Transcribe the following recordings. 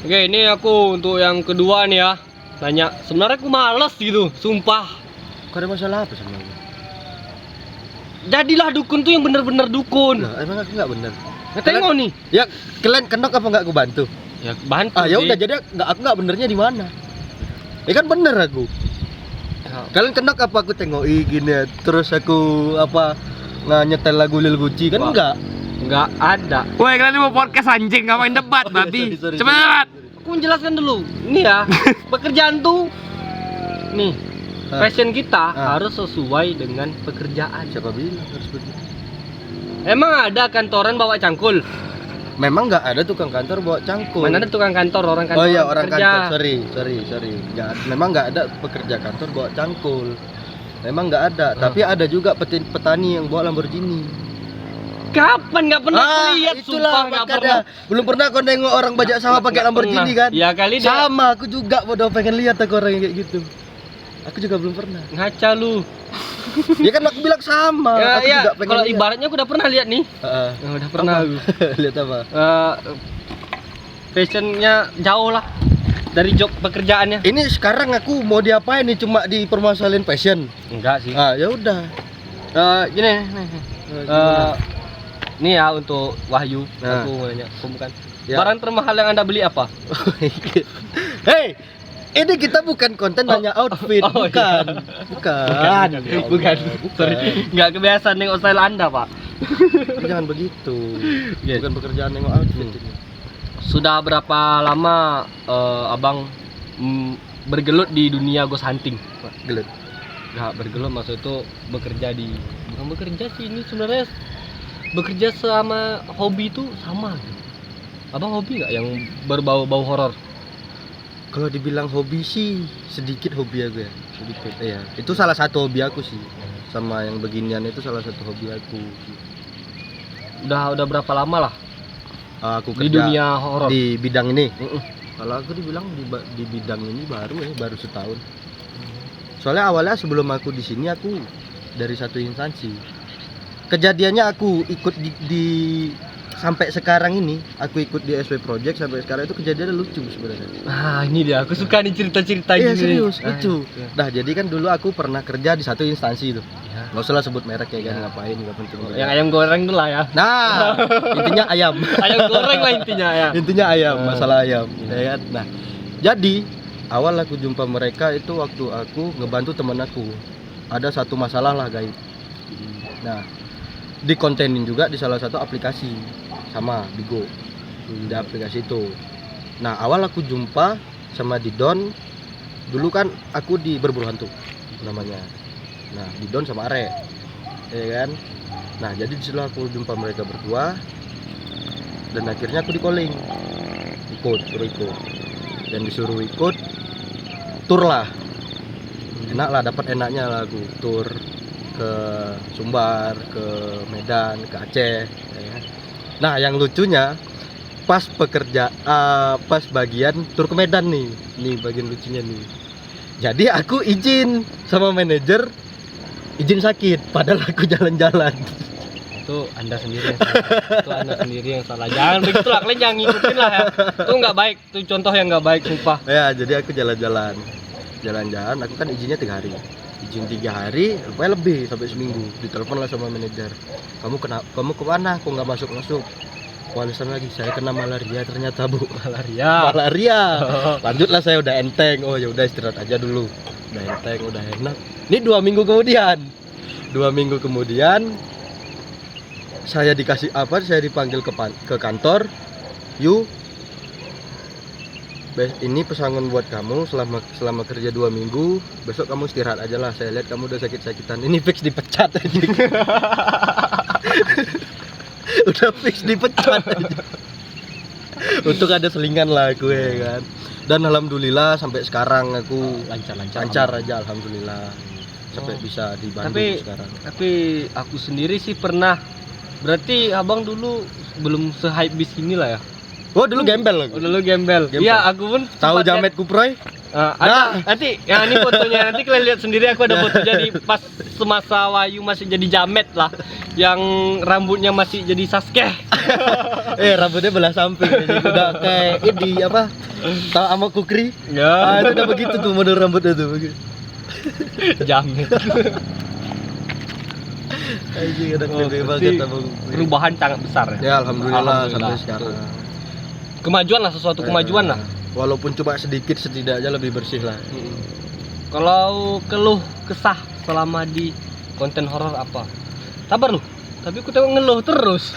Oke, ini aku untuk yang kedua nih ya. Tanya, sebenarnya aku males gitu, sumpah. Kok ada masalah apa sama aku? Jadilah dukun tuh yang bener-bener dukun. Lah, emang aku nggak bener. Nah, tengok nih. Ya, kalian kenok apa nggak aku bantu? Ya bantu. Ah, ya sih. udah jadi aku nggak benernya di mana? Ya kan bener aku. Ya, Kalian kenok apa aku tengoki gini ya, terus aku apa nyetel lagu Lil Gucci kan Wah. enggak ada. Woi, kalian ini mau podcast anjing, ngapain debat, babi? sorry. Cepat. Aku menjelaskan dulu. Ini ya, pekerjaan tuh nih, passion kita harus sesuai dengan pekerjaan. Siapa bilang harus begitu? Emang ada kantoran bawa cangkul? Memang nggak ada tukang kantor bawa cangkul. Mana ada tukang kantor, orang kantor Oh iya, orang kerja. kantor. Sorry. Memang nggak ada pekerja kantor bawa cangkul. Memang nggak ada, tapi ada juga petani yang bawa Lamborghini. Kapan nggak pernah lihat? Itulah Sumpah nggak makanya. pernah. Belum pernah kau nengok orang bajak sawah pakai Nggak Lamborghini pernah. kan? Ya kali dia Sama, aku juga bodoh pengen lihat aku orang yang kayak gitu. Aku juga belum pernah. ngaca lu. Ya kan aku bilang sama. Ya, Aku ya. juga pengen Kalau lihat. ibaratnya aku udah pernah lihat nih. Heeh. Udah pernah aku. Lihat apa? Fashionnya jauh lah dari job pekerjaannya. Ini sekarang aku mau diapain nih, cuma dipermasalahin passion. Enggak sih. Ah, ya udah. Gini nih. Ini ya untuk Wahyu. Nah. Aku mau nanya, aku bukan. Ya. Barang termahal yang Anda beli apa? Hei, ini kita bukan konten nanya outfit, oh, bukan. iya. Bukan. Bukan. Sorry. Enggak kebiasaan nengok style Anda, Pak. Jangan begitu. Yes. Bukan pekerjaan nengok outfit ini. Sudah berapa lama Abang bergelut di dunia ghost hunting? Gelut. Nggak bergelut maksud itu bekerja di, bukan bekerja sih, ini sebenarnya bekerja sama hobi itu sama. Abang hobi nggak yang berbau-bau horor? Kalau dibilang hobi sih sedikit hobi aku ya. Sedikit. Iya, itu salah satu hobi aku sih. Sama yang beginian itu salah satu hobi aku. Udah berapa lama lah Aku di kerja dunia horor? di bidang ini. Kalau aku dibilang di bidang ini baru setahun. Soalnya awalnya sebelum aku di sini aku dari satu instansi. Kejadiannya aku ikut di sampai sekarang ini aku ikut di SP Project sampai sekarang itu kejadiannya lucu sebenarnya. Ah, ini dia, aku suka nih cerita-cerita Iya gini. serius, nih. lucu. Iya. Nah jadi kan dulu aku pernah kerja di satu instansi itu. Ya. Nggak usah lah sebut merek ya kan, Ya. ngapain nggak penting. Yang ayam goreng tuh lah ya. Nah intinya ayam. Ayam goreng lah intinya ya. Intinya ayam, masalah ayam. Ya kan? Nah jadi awal aku jumpa mereka itu waktu aku ngebantu teman aku. Ada satu masalah lah guys. Nah dikontenin juga di salah satu aplikasi sama Bigo di aplikasi itu. Nah awal aku jumpa sama Didon dulu kan aku di Berburu Hantu namanya. Nah Didon sama Are ya kan. Nah jadi disitu aku jumpa mereka berdua dan akhirnya aku di calling suruh ikut dan disuruh ikut tur lah. Enak lah, dapat enaknya lah aku tur ke Sumbar, ke Medan, ke Aceh ya kan? Nah yang lucunya pas pas bagian tur ke Medan nih bagian lucunya nih. Jadi aku izin sama manajer izin sakit padahal aku jalan-jalan. Itu Anda sendiri yang salah. Itu Anda sendiri yang salah. Jangan begitulah, kalian jangan ngikutin lah ya. Itu nggak baik, itu contoh yang nggak baik sumpah. Ya jadi aku jalan-jalan aku kan izinnya 3 hari. Izin 3 hari rupanya lebih sampai seminggu. Ditelepon lah sama manajer, kamu kemana kok nggak masuk alasan lagi saya kena malaria ternyata bu. Malaria lanjutlah saya udah enteng, oh ya udah istirahat aja dulu, udah enteng udah enak. Ini 2 minggu kemudian saya dikasih saya dipanggil ke kantor. Ini pesangon buat kamu selama kerja 2 minggu, besok kamu istirahat aja lah, saya lihat kamu udah sakit-sakitan. Ini fix dipecat aja. Udah fix dipecat aja. Untuk ada selingan lah gue kan. Dan alhamdulillah sampai sekarang aku lancar aja alhamdulillah. Sampai bisa di Bandung sekarang. Tapi aku sendiri sih pernah. Berarti abang dulu belum se-hype bis inilah ya. Oh dulu gembel aku. Oh, dulu gembel. Iya, aku pun Tahu Jamet Kuproy? Ada nanti, ya ini fotonya nanti kalian lihat sendiri, aku ada foto jadi pas semasa Wahyu masih jadi jamet lah, yang rambutnya masih jadi Sasuke. Rambutnya belah samping, jadi udah kayak ini apa? Tahu sama Kukri? Ya, Itu udah begitu tuh model rambutnya tuh begitu. jamet. Anjing ada Oh, gede berarti banget sama Kukri. Perubahan sangat besar ya. Ya alhamdulillah Alhamdulillah. sampai sekarang. Kemajuan lah, sesuatu kemajuan lah. Walaupun cuma sedikit, setidaknya lebih bersih lah. Kalau keluh kesah selama di konten horor apa? Sabar lu. Tapi aku tengok ngeluh terus.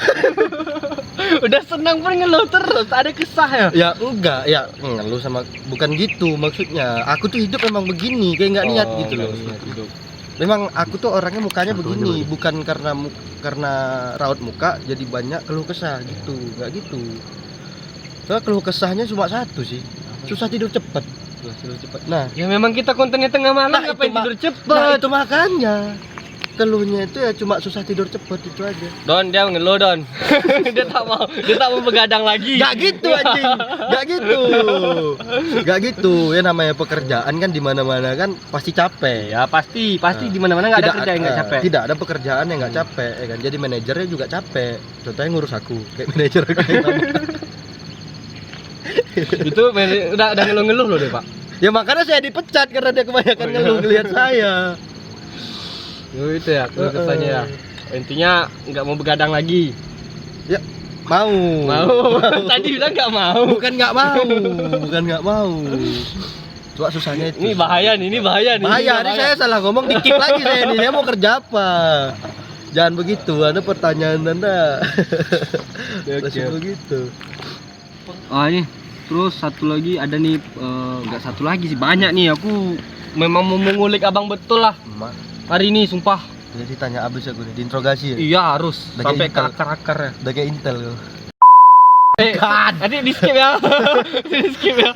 Udah senang pun ngeluh terus, ada kesah ya. Ya enggak, ya ngeluh sama bukan gitu maksudnya. Aku tuh hidup memang begini, kayak nggak niat gitu loh. Memang aku tuh orangnya mukanya begini, bukan karena raut muka jadi banyak keluh kesah gitu, nggak gitu. Soalnya keluh kesahnya cuma satu sih, susah tidur cepet. Nah, Ya memang kita kontennya tengah malam, Nah, ngapain itu tidur cepet? nah itu makanya keluhnya itu ya cuma susah tidur cepet itu aja. Don, dia ngeluh Don. dia tak mau begadang lagi. Gak gitu anjing, gak gitu. Ya namanya pekerjaan kan di mana-mana kan pasti capek. Ya pasti di mana-mana nggak ada kerja yang nggak capek. Tidak ada pekerjaan yang nggak capek, ya kan. Jadi manajernya juga capek. Contohnya ngurus aku, kayak manajer aku yang lama. Itu udah ngeluh-ngeluh loh deh Pak. Ya makanya saya dipecat karena dia kebanyakan ngeluh ngelihat saya. Itu ya keluh kesahnya ya. Intinya nggak mau begadang lagi. Ya mau. Tadi bilang nggak mau. Bukan nggak mau. Cuma susahnya itu. Ini bahaya nih. Bahaya, ini saya salah ngomong dikit lagi saya nih. Saya mau kerja apa? Jangan begitu, ada pertanyaan Anda. Masih begitu. Oh ini, terus satu lagi ada nih, nggak satu lagi sih, banyak nih. Aku memang mau mengulik abang betul lah Emak, hari ini, sumpah. jadi tanya abis aku nih, diinterogasi ya? Iya harus, Udah sampai kayak ke Intel. akar-akarnya. Udah kayak Intel loh. Nanti di skip ya. Di skip ya.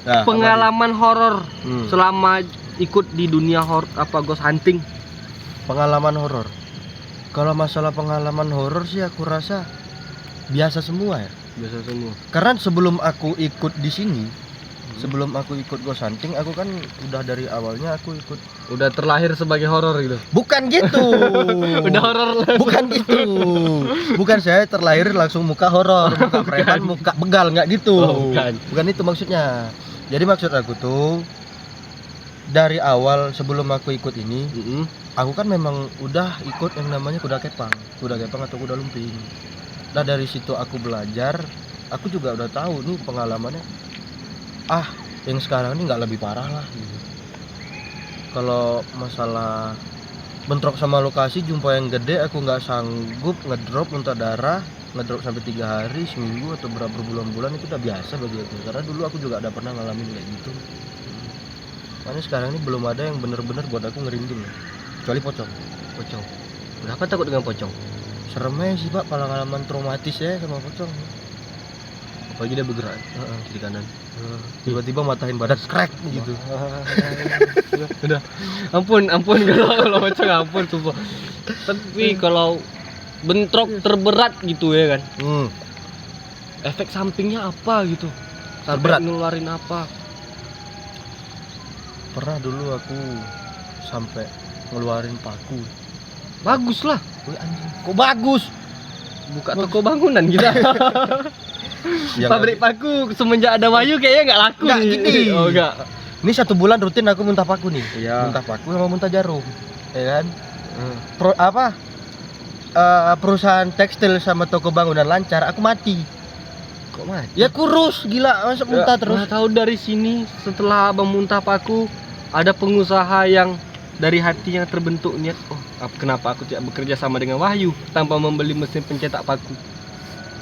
Nah, Pengalaman horor Hmm. selama ikut di dunia horor apa ghost hunting. Pengalaman horor. Kalau masalah pengalaman horor sih aku rasa biasa semua ya. Biasa semua. Karena sebelum aku ikut di sini, sebelum aku ikut ghost hunting, aku kan udah dari awalnya aku ikut. Udah terlahir sebagai horor gitu. Bukan gitu. Udah horor lah. Bukan gitu. Bukan saya terlahir langsung muka horor, muka preman, muka begal, nggak gitu. Oh, bukan. Bukan itu maksudnya. Jadi maksud aku tuh dari awal sebelum aku ikut ini, aku kan memang udah ikut yang namanya kuda kepang atau kuda lumping. Nah dari situ aku belajar, aku juga udah tahu nih pengalamannya. Yang sekarang ini nggak lebih parah lah. Gitu. Kalau masalah bentrok sama lokasi, jumpa yang gede, aku nggak sanggup ngedrop muntah darah, ngedrop sampai 3 hari, seminggu atau berapa bulan-bulan itu udah biasa bagi aku. Karena dulu aku juga ada pernah ngalamin kayak gitu. Makanya sekarang ini belum ada yang bener-bener buat aku ngerinding, kecuali pocong. Kenapa takut dengan pocong? Seremnya sih pak, pengalaman traumatis ya sama pocong. Apalagi dia bergerak kiri kanan. Tiba-tiba matahin badan crack gitu. Udah. Ampun kalau pocong, ampun sumpah. Tapi kalau bentrok terberat gitu ya kan, efek sampingnya apa gitu? Terberat? Ngeluarin apa? Pernah dulu aku sampai ngeluarin paku. Bagus lah. Wih anjing, kok bagus? Buka toko bangunan kita. Yang Pabrik paku semenjak ada Wahyu kayaknya nggak laku. Nggak, nih. gini. Oh enggak. Ini 1 bulan rutin aku muntah paku nih. Iya. Muntah paku sama muntah jarum. Ya kan? Perusahaan tekstil sama toko bangunan lancar, aku mati. Kok mati? Ya kurus, gila, masa muntah terus. Tahu dari sini setelah abang muntah paku ada pengusaha yang dari hatinya terbentuk niat, kenapa aku tidak bekerja sama dengan Wahyu tanpa membeli mesin pencetak paku.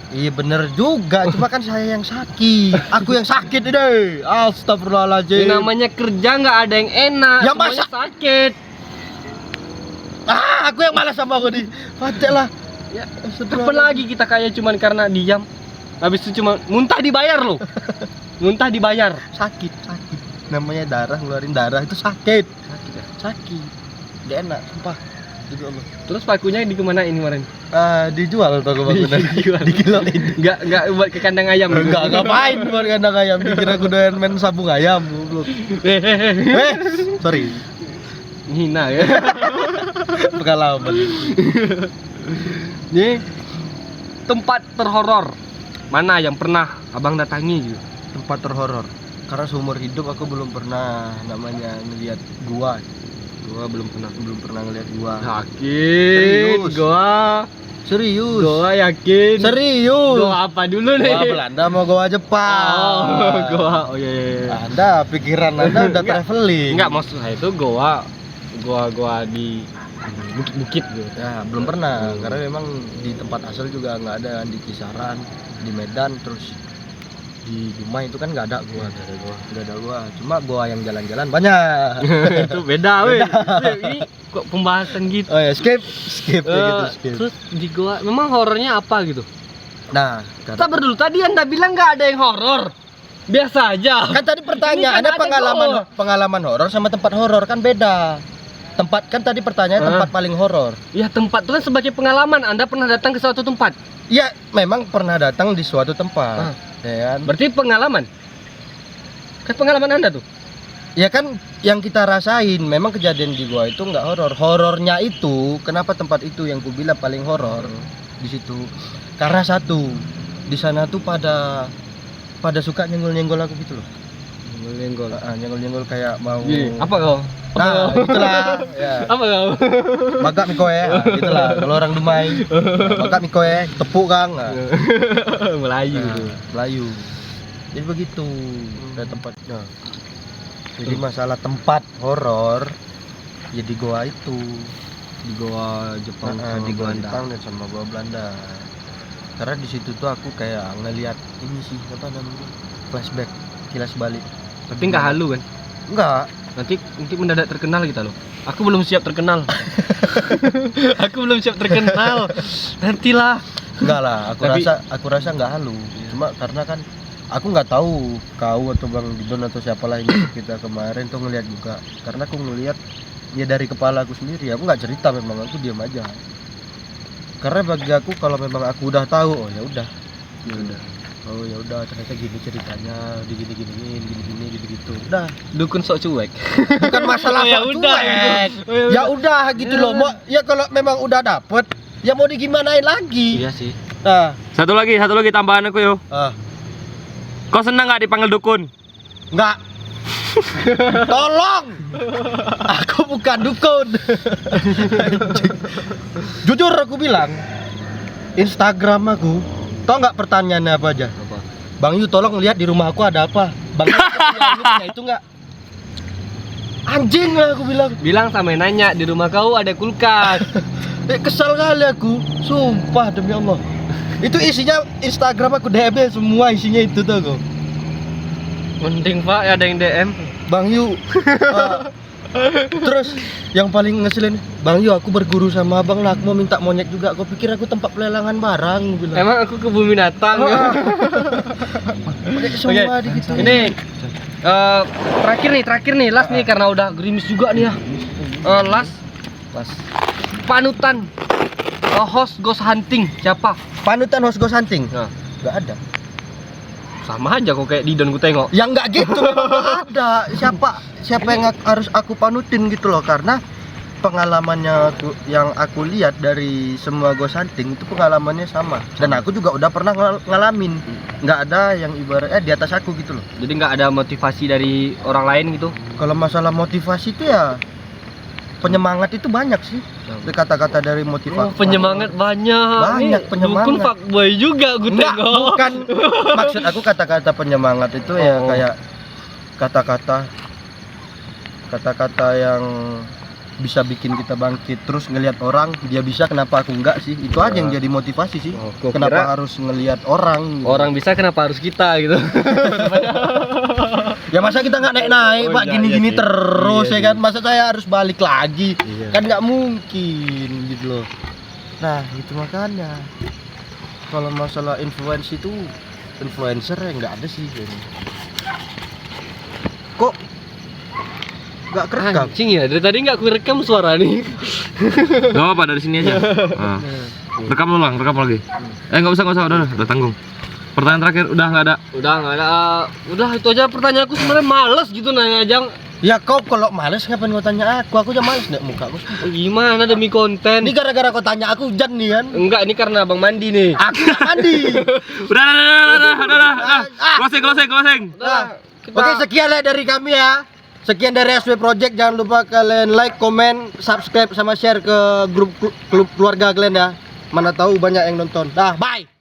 Iya bener juga, cuma kan saya yang sakit. Aku yang sakit ini. Astagfirullahaladzim. Ini namanya kerja nggak ada yang enak, Ya, semuanya masa- sakit. Aku yang malas sama aku nih. Patek lah. Ya, apa lagi kita kayak cuman karena diam. Habis itu cuma muntah dibayar loh. Muntah dibayar. Sakit. Namanya darah, ngeluarin darah itu sakit. Sakit ya. Sakit. Gak enak, sumpah. Demi Allah. Terus pakunya di kemanain kemarin? Dijual toko bangunan. Dikiloin. Enggak buat ke kandang ayam. Enggak ngapain buat kandang ayam. Dikira aku doyan main sabung ayam. Goblok. Sorry. Hina ya. Pengalaman. Nih tempat terhoror mana yang pernah abang datangi gitu? Tempat terhoror. Karena seumur hidup aku belum pernah namanya ngelihat gua. Gua belum pernah ngelihat gua. Yakin? Serius. Serius. Gua yakin. Serius. Gua apa dulu nih? Gua Belanda mau gua Jepang. Oh iya. Anda pikiran Anda udah traveling. Enggak, maksud saya itu gua di bukit-bukit gitu. Ya, belum pernah karena memang di tempat asal juga nggak ada, di kisaran, di Medan, terus di Dumai itu kan nggak ada gua. Cuma gua yang jalan-jalan banyak. Itu beda weh. Ini kok pembahasan gitu. Oh ya, skip kayak gitu, skip. Terus di gua memang horornya apa gitu? Nah, Sabar dulu, tadi Anda bilang nggak ada yang horor. Biasa aja. kan tadi pertanyaannya Ini kan ada pengalaman horor sama tempat horor kan beda. Tempat kan tadi pertanyaan tempat paling horor. Ya tempat itu kan sebagai pengalaman. Anda pernah datang ke suatu tempat. Ya, memang pernah datang di suatu tempat. Ya kan? Berarti pengalaman. Kan pengalaman Anda tuh. Ya kan yang kita rasain, memang kejadian di gua itu nggak horor. Horornya itu, kenapa tempat itu yang ku bilang paling horor di situ? Karena satu, di sana tuh pada suka nyenggol-nyenggol aku gitu loh. Nyenggol-nyenggol kayak mau. Apa kau? Nah, itulah. Ya. Apa kau? Bagak mikoe, gitulah. Kalau orang Dumai, bagak mikoe, tepuk kang. Melayu. Melayu. Jadi begitu. Ada tempatnya. Jadi masalah tempat horor, ya di goa itu, di goa Jepang, di goa Jepang dan sama goa Belanda. Karena di situ tuh aku kayak ngelihat ini sih apa namanya, flashback, kilas balik. Tapi nggak halu kan? Enggak. Nanti mendadak terkenal kita loh. Aku belum siap terkenal. Nantilah. Enggak lah, aku rasa nggak halu. Cuma karena kan aku nggak tahu kau atau Bang Didon atau siapa lah yang kita kemarin tuh ngelihat juga. Karena aku ngelihat ya dari kepala aku sendiri. Aku nggak cerita, memang aku diam aja. Karena bagi aku kalau memang aku udah tahu, oh ya udah. Oh ya udah, ternyata gini ceritanya, gini gitu. Udah. Dukun sok cuek. Bukan masalah Ya sok udah, cuek. gitu. Ya udah gitu loh. Ya kalau memang udah dapet, ya mau digimanain lagi. Iya sih. Nah, Satu lagi tambahan aku yo. Kau senang nggak dipanggil dukun? enggak. Tolong. Aku bukan dukun. Jujur aku bilang, Instagram aku, tau nggak pertanyaannya apa aja? Apa? Bang Yu, tolong lihat di rumah aku ada apa. Bang Yu, punya itu nggak? Anjing lah aku bilang. Bilang sama yang nanya di rumah kau ada kulkas. Kesal kali aku, sumpah demi Allah. Itu isinya Instagram aku DM semua isinya itu tuh kok. Mending Pak ada yang DM. Bang Yu, terus yang paling ngeselin, Bang Yu, aku berguru sama abang lah, aku mau minta monyet juga. Kau pikir aku tempat pelelangan barang? Bilang. Emang aku ke bumi binatang. Semua gitu. Ini terakhir nih, last nih karena udah gerimis juga nih ya. Last panutan host ghost hunting siapa? Panutan host ghost hunting? Nah, nggak ada. sama aja kok kayak Didon ku tengok. Ya nggak gitu, memang nggak ada. Siapa yang harus aku panutin gitu loh, karena pengalamannya yang aku lihat dari semua ghost hunting itu pengalamannya sama. Dan aku juga udah pernah ngalamin. Nggak ada yang ibaratnya di atas aku gitu loh. Jadi nggak ada motivasi dari orang lain gitu. Kalau masalah motivasi itu ya penyemangat itu banyak sih. Kata-kata dari motivasi. Oh, penyemangat banyak. Penyemangat. Dukun fuckboy juga gue Enggak, tengok. bukan. Maksud aku kata-kata penyemangat itu ya kayak kata-kata yang bisa bikin kita bangkit, terus ngelihat orang dia bisa, kenapa aku enggak sih? Itu aja yang jadi motivasi sih. Kenapa harus ngelihat orang gitu. Orang bisa, kenapa harus kita gitu. Ya masa kita nggak naik-naik Pak, gini-gini iya terus iya, ya kan? Masa saya harus balik lagi? Iya. Kan nggak mungkin gitu loh. Nah itu makanya kalau masalah influencer itu, influencer yang nggak ada sih kayaknya. Kok nggak kerekam? Anjing ya, dari tadi nggak aku rekam suara nih. Gak apa dari sini aja. Rekam lagi. Nggak usah, udah tanggung. Pertanyaan terakhir udah nggak ada. Udah itu aja pertanyaanku, sebenarnya males gitu nanya Jang. Ya kau kalau males ngapain kau tanya aku aja males nek muka aku. Gimana demi konten? Ini gara-gara kau tanya aku hujan nih kan. Enggak, ini karena Abang mandi nih. Aku nggak mandi. Udah. Closing. Nah, oke, sekian lah dari kami ya. Sekian dari SW Project. Jangan lupa kalian like, komen, subscribe sama share ke grup klub keluarga kalian ya. Mana tahu banyak yang nonton. Dah, bye.